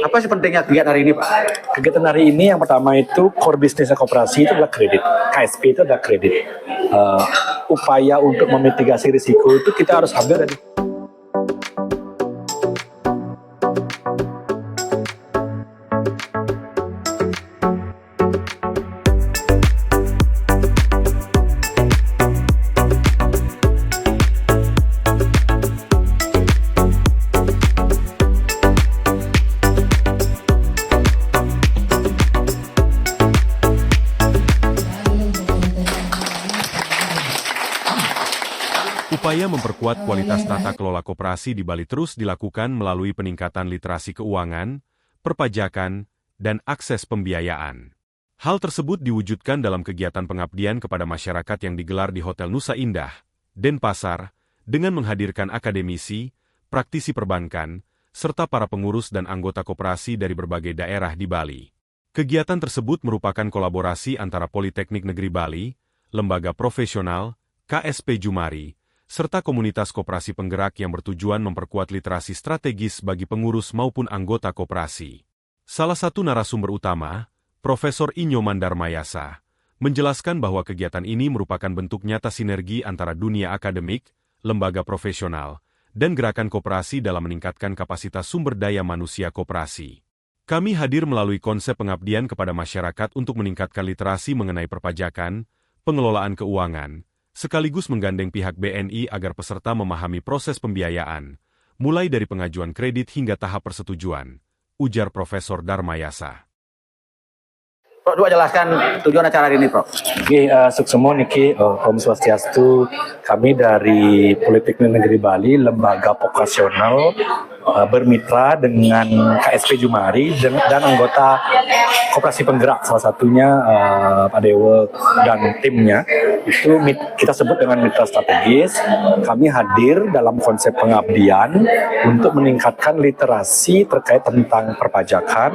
Apa sih pentingnya kegiatan hari ini, Pak? Kegiatan hari ini yang pertama itu core bisnisnya koperasi itu adalah kredit. KSP itu adalah kredit. Upaya untuk memitigasi risiko itu kita harus ambil dari Upaya memperkuat kualitas tata kelola koperasi di Bali terus dilakukan melalui peningkatan literasi keuangan, perpajakan, dan akses pembiayaan. Hal tersebut diwujudkan dalam kegiatan pengabdian kepada masyarakat yang digelar di Hotel Nusa Indah, Denpasar, dengan menghadirkan akademisi, praktisi perbankan, serta para pengurus dan anggota koperasi dari berbagai daerah di Bali. Kegiatan tersebut merupakan kolaborasi antara Politeknik Negeri Bali, lembaga profesional, KSP Jumari, serta komunitas koperasi penggerak yang bertujuan memperkuat literasi strategis bagi pengurus maupun anggota koperasi. Salah satu narasumber utama, Profesor Inyo Mandarmayasa, menjelaskan bahwa kegiatan ini merupakan bentuk nyata sinergi antara dunia akademik, lembaga profesional, dan gerakan koperasi dalam meningkatkan kapasitas sumber daya manusia koperasi. Kami hadir melalui konsep pengabdian kepada masyarakat untuk meningkatkan literasi mengenai perpajakan, pengelolaan keuangan, sekaligus menggandeng pihak BNI agar peserta memahami proses pembiayaan, mulai dari pengajuan kredit hingga tahap persetujuan, ujar Profesor Darmayasa. Prof, coba jelaskan tujuan acara hari ini, Prof. Oke, Suksemo Niki, Om Swastiastu, kami dari Politeknik Negeri Bali, lembaga vokasional, bermitra dengan KSP Jumari dan anggota koperasi penggerak, salah satunya Pak Dewa dan timnya. Itu kita sebut dengan mitra strategis. Kami hadir dalam konsep pengabdian untuk meningkatkan literasi terkait tentang perpajakan,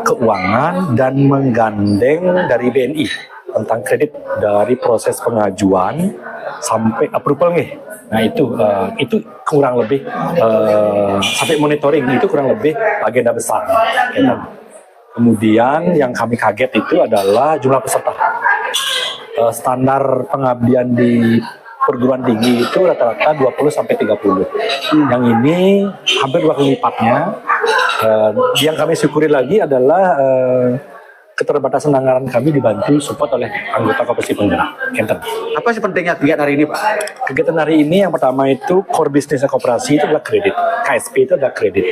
keuangan, dan menggandeng dari BNI tentang kredit dari proses pengajuan sampai approval nih. Nah itu kurang lebih sampai monitoring itu kurang lebih agenda besar. Ya. Kemudian yang kami kaget itu adalah jumlah peserta. Standar pengabdian di perguruan tinggi itu rata-rata 20-30. Yang ini hampir 2 kali lipatnya. Yang kami syukuri lagi adalah keterbatasan anggaran kami dibantu support oleh anggota koperasi penggerak. Apa sih pentingnya kegiatan hari ini, Pak? Kegiatan hari ini yang pertama itu core bisnisnya koperasi itu adalah kredit. KSP itu adalah kredit.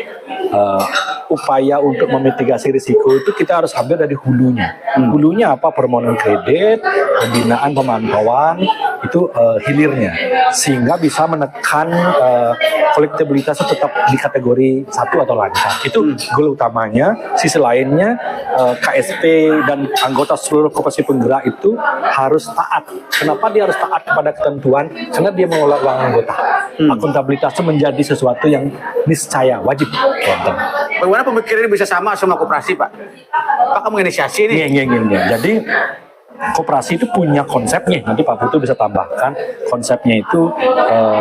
Upaya untuk memitigasi risiko itu kita harus ambil dari hulunya. Hulunya apa? Permohonan kredit, pembinaan, pemantauan, itu hilirnya. Sehingga bisa menekan kolektabilitasnya tetap di kategori 1 atau lancar. Itu goal utamanya. Sisi lainnya KSP dan anggota seluruh koperasi penggerak itu harus taat. Kenapa dia harus taat kepada ketentuan? Karena dia mengelola uang anggota. Akuntabilitas itu menjadi sesuatu yang niscaya, wajib. Bagaimana pemikiran ini bisa sama semua koperasi, Pak? Pak, kamu inisiasi ini? Jadi koperasi itu punya konsepnya. Nanti Pak Putu bisa tambahkan konsepnya itu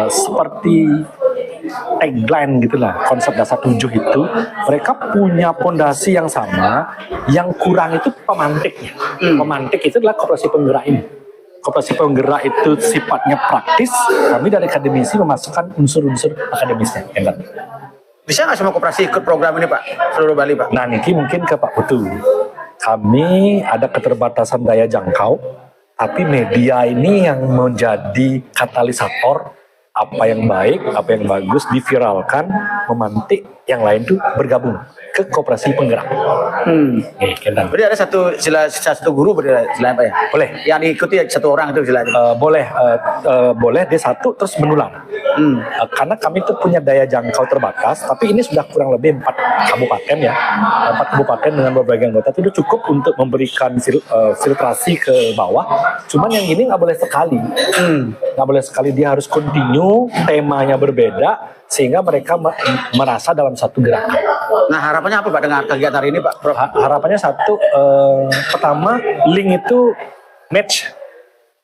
seperti tagline gitulah, konsep dasar 7 itu mereka punya fondasi yang sama, yang kurang itu pemantiknya. Pemantik itu adalah koperasi penggerak ini. Koperasi penggerak itu sifatnya praktis, kami dari akademisi memasukkan unsur-unsur akademisnya. Bisa nggak semua koperasi ikut program ini, Pak? Seluruh Bali, Pak? Nah, Niki mungkin ke Pak Putu. Kami ada keterbatasan daya jangkau, tapi media ini yang menjadi katalisator apa yang baik, apa yang bagus diviralkan, memantik yang lain tuh bergabung ke koperasi penggerak. Berarti ada satu guru selain Pak ya? Boleh. Yang diikuti satu orang itu istilahnya? Boleh dia satu terus menular. Karena kami tuh punya daya jangkau terbatas, tapi ini sudah kurang lebih 4 kabupaten ya. 4 kabupaten dengan berbagai anggota itu cukup untuk memberikan filtrasi ke bawah. Cuman yang ini nggak boleh sekali. Nggak boleh sekali, dia harus continue, temanya berbeda, sehingga mereka merasa dalam satu gerakan. Nah, harapannya apa Pak dengan kegiatan hari ini, Pak? Harapannya satu, pertama link itu match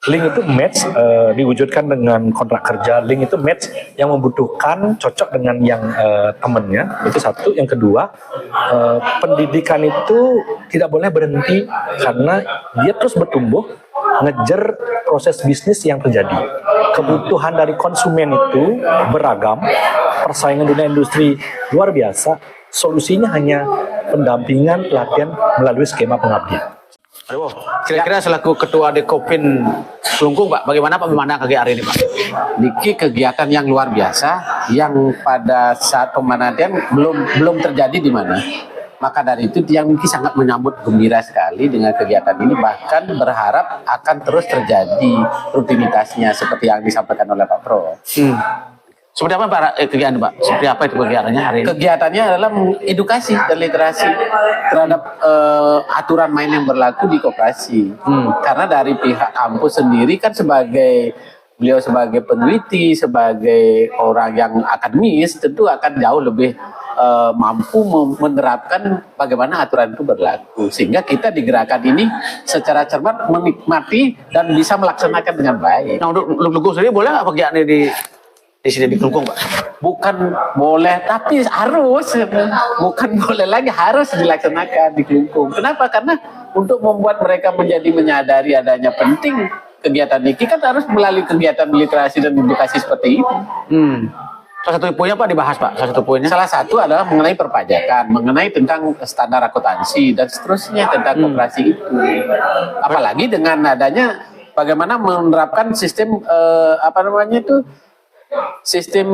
Link itu match diwujudkan dengan kontrak kerja. Link itu match yang membutuhkan cocok dengan yang temennya. Itu satu. Yang kedua, pendidikan itu tidak boleh berhenti karena dia terus bertumbuh, ngejar proses bisnis yang terjadi. Kebutuhan dari konsumen itu beragam, persaingan dunia industri luar biasa. Solusinya hanya pendampingan, pelatihan melalui skema pengabdian. Aduh, kira-kira selaku ketua Dekopin Kelungkung, Pak, bagaimana Pak memandang kegiatan ini, Pak? Niki kegiatan yang luar biasa yang pada saat pemanadian belum terjadi di mana. Maka dari itu yang Niki sangat menyambut gembira sekali dengan kegiatan ini, bahkan berharap akan terus terjadi rutinitasnya seperti yang disampaikan oleh Pak Pro. Seperti apa Pak kegiatan Pak? Seperti apa itu kegiatannya hari ini? Kegiatannya adalah edukasi dan literasi terhadap aturan main yang berlaku di koperasi. Karena dari pihak kampus sendiri kan beliau sebagai peneliti, sebagai orang yang akademis tentu akan jauh lebih mampu menerapkan bagaimana aturan itu berlaku. Sehingga kita di gerakan ini secara cermat menikmati dan bisa melaksanakan dengan baik. Nah, untuk Kelungkung sendiri boleh nggak kegiatan ini di sini di Kelungkung, Pak? Bukan boleh, tapi harus. Bukan boleh lagi, harus dilaksanakan di Kelungkung. Kenapa? Karena untuk membuat mereka menjadi menyadari adanya penting kegiatan Niki kan harus melalui kegiatan literasi dan edukasi seperti ini. Salah satu poinnya Pak dibahas, Pak. Salah satu poinnya. Salah satu adalah mengenai perpajakan, mengenai tentang standar akuntansi dan seterusnya tentang koperasi itu. Apalagi dengan adanya bagaimana menerapkan sistem sistem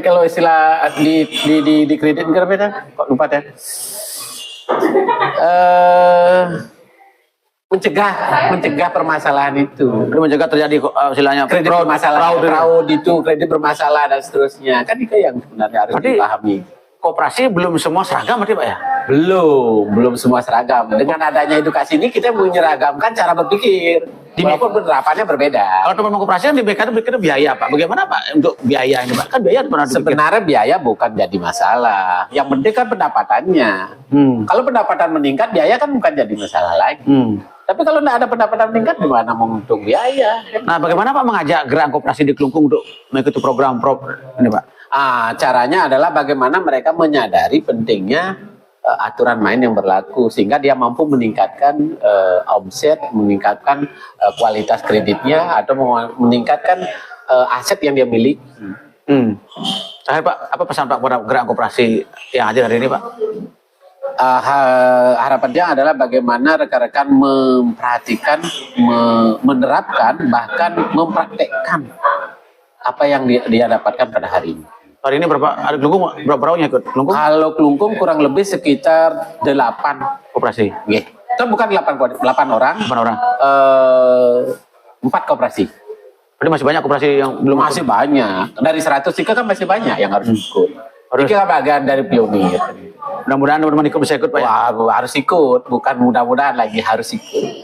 kalau istilah di kredit negara kok lupa ya, mencegah permasalahan itu, Mencegah terjadi istilahnya kredit fraud itu, kredit bermasalah dan seterusnya, kan itu yang sebenarnya harus Berarti dipahami. Koperasi belum semua seragam berarti Pak ya? Belum semua seragam. Dengan adanya edukasi ini kita menyeragamkan cara berpikir, walaupun penerapannya berbeda. Kalau teman-teman koperasi kan diberikan biaya, Pak. Bagaimana Pak untuk biaya ini, Pak? Kan biaya pernah dipikir. Sebenarnya biaya bukan jadi masalah. Yang penting kan pendapatannya. Kalau pendapatan meningkat, biaya kan bukan jadi masalah lagi. Tapi kalau tidak ada pendapatan meningkat, gimana menguntung biaya? Nah, bagaimana Pak mengajak gerakan koperasi di Kelungkung untuk mengikuti program ini, Pak? Caranya adalah bagaimana mereka menyadari pentingnya aturan main yang berlaku sehingga dia mampu meningkatkan omset, meningkatkan kualitas kreditnya atau meningkatkan aset yang dia miliki. Terakhir Pak, apa pesan Pak kepada gerakan koperasi yang hadir hari ini, Pak? Harapannya adalah bagaimana rekan-rekan memperhatikan, menerapkan, bahkan mempraktekkan apa yang dia dapatkan pada hari ini. Hari ini ada Kelungkung berapa orang yang ikut Kelungkung? Kalau Kelungkung kurang lebih sekitar 8 Koperasi. Okay. Itu bukan 8 orang. 8 orang. 4 koperasi. Berarti masih banyak koperasi yang belum Masih banyak. Dari 100 kan masih banyak yang harus ikut. Harus. Ini bagian dari pionir. Mudah-mudahan teman-teman ikut bisa ikut Pak ya? Wah, harus ikut. Bukan mudah-mudahan lagi, harus ikut.